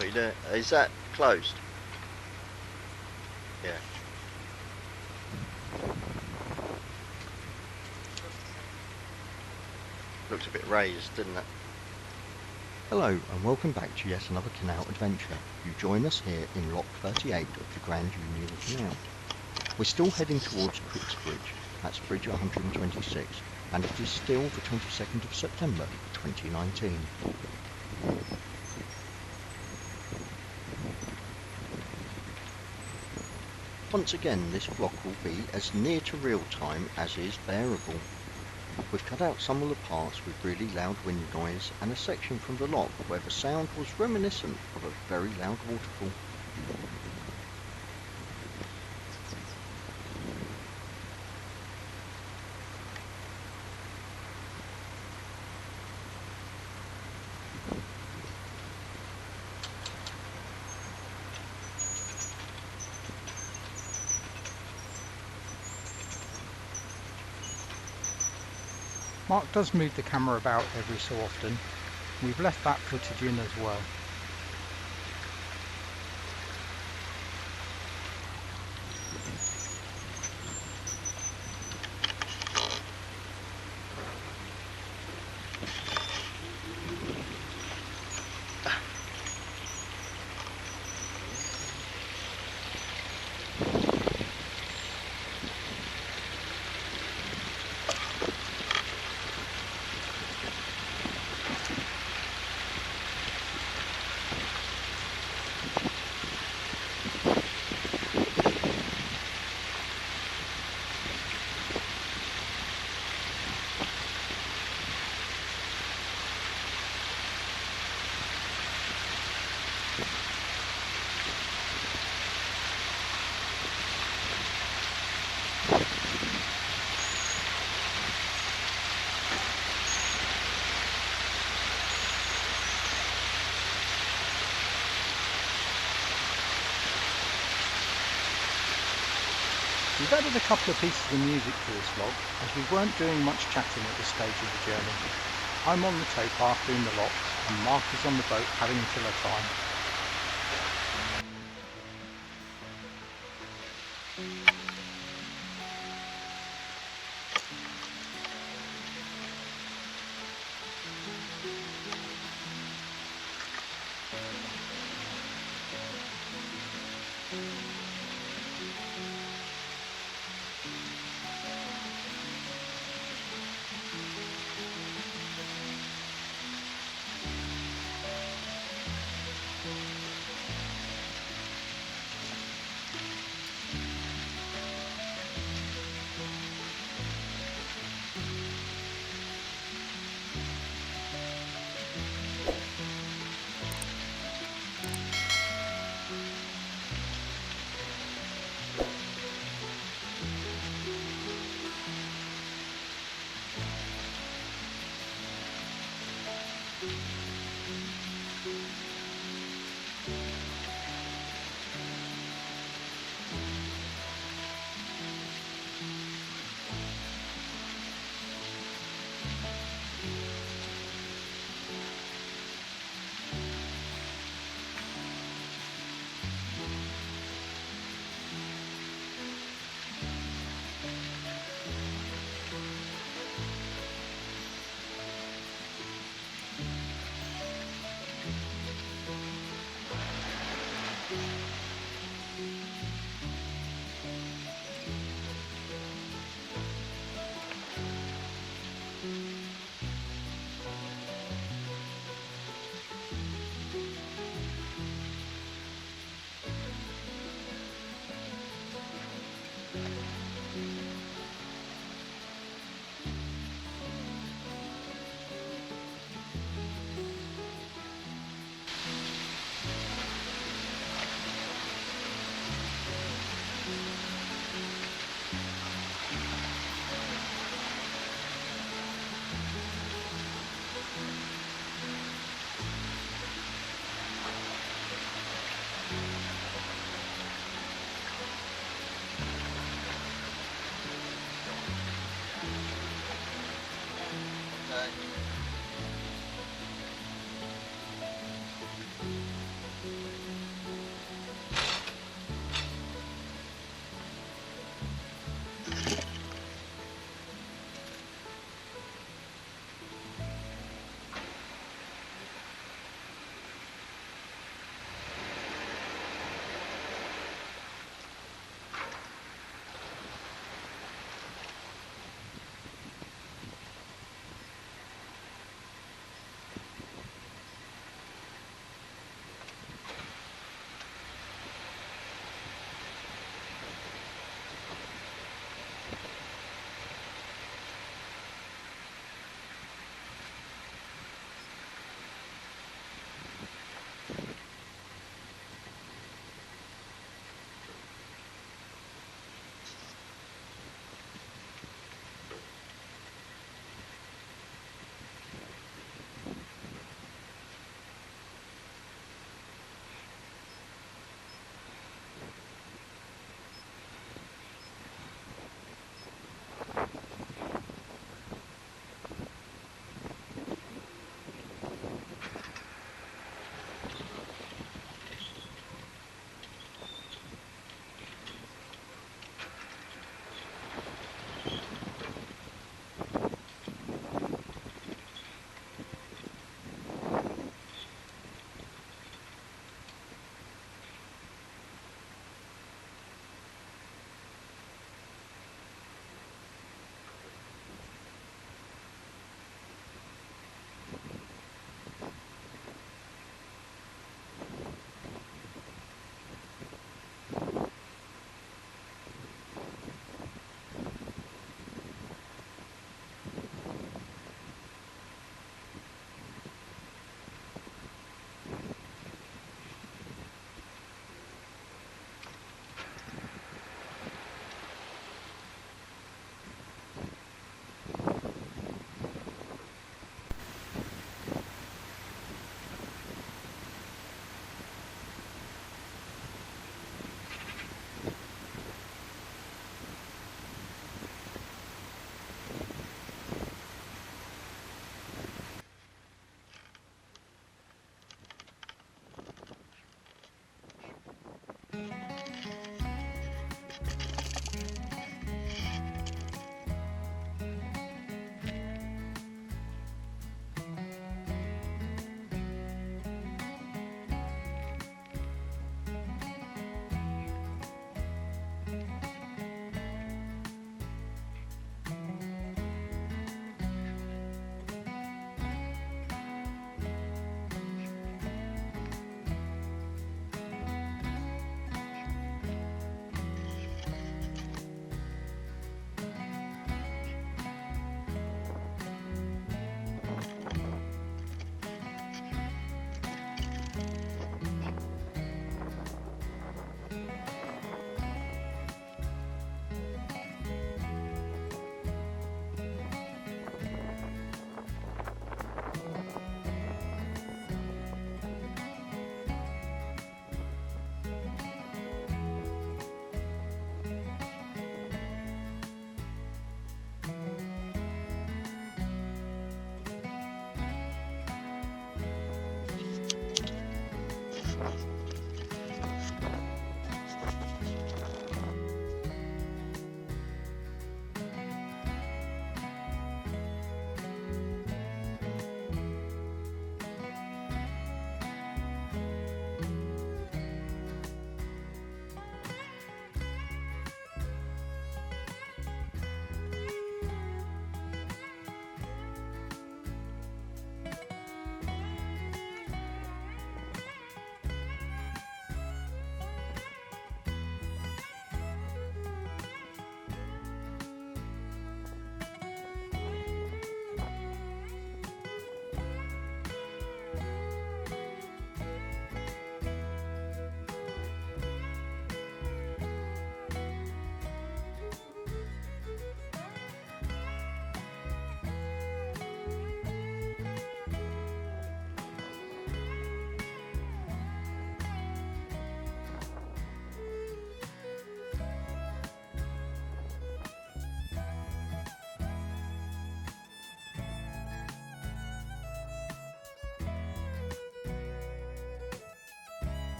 What are you doing? Is that closed? Yeah. Looked a bit raised, didn't it? Hello and welcome back to yet another canal adventure. You join us here in Lock 38 of the Grand Union Canal. We're still heading towards Cook's Bridge, that's Bridge 126, and it is still the 22nd of September 2019. Once again, this vlog will be as near to real time as is bearable. We've cut out some of the parts with really loud wind noise and a section from the lock where the sound was reminiscent of a very loud waterfall. Mark does move the camera about every so often. We've left that footage in as well. We've added a couple of pieces of music to this vlog, as we weren't doing much chatting at this stage of the journey. I'm on the towpath doing the locks, and Mark is on the boat having a killer time.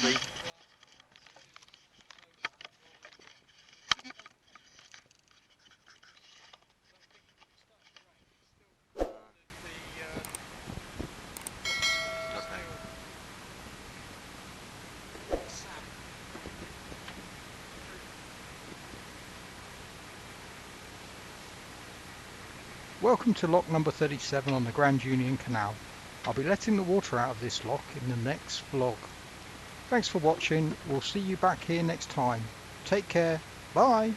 Steve. Okay. Welcome to lock number 37 on the Grand Union Canal. I'll be letting the water out of this lock in the next vlog. Thanks for watching. We'll see you back here next time. Take care. Bye.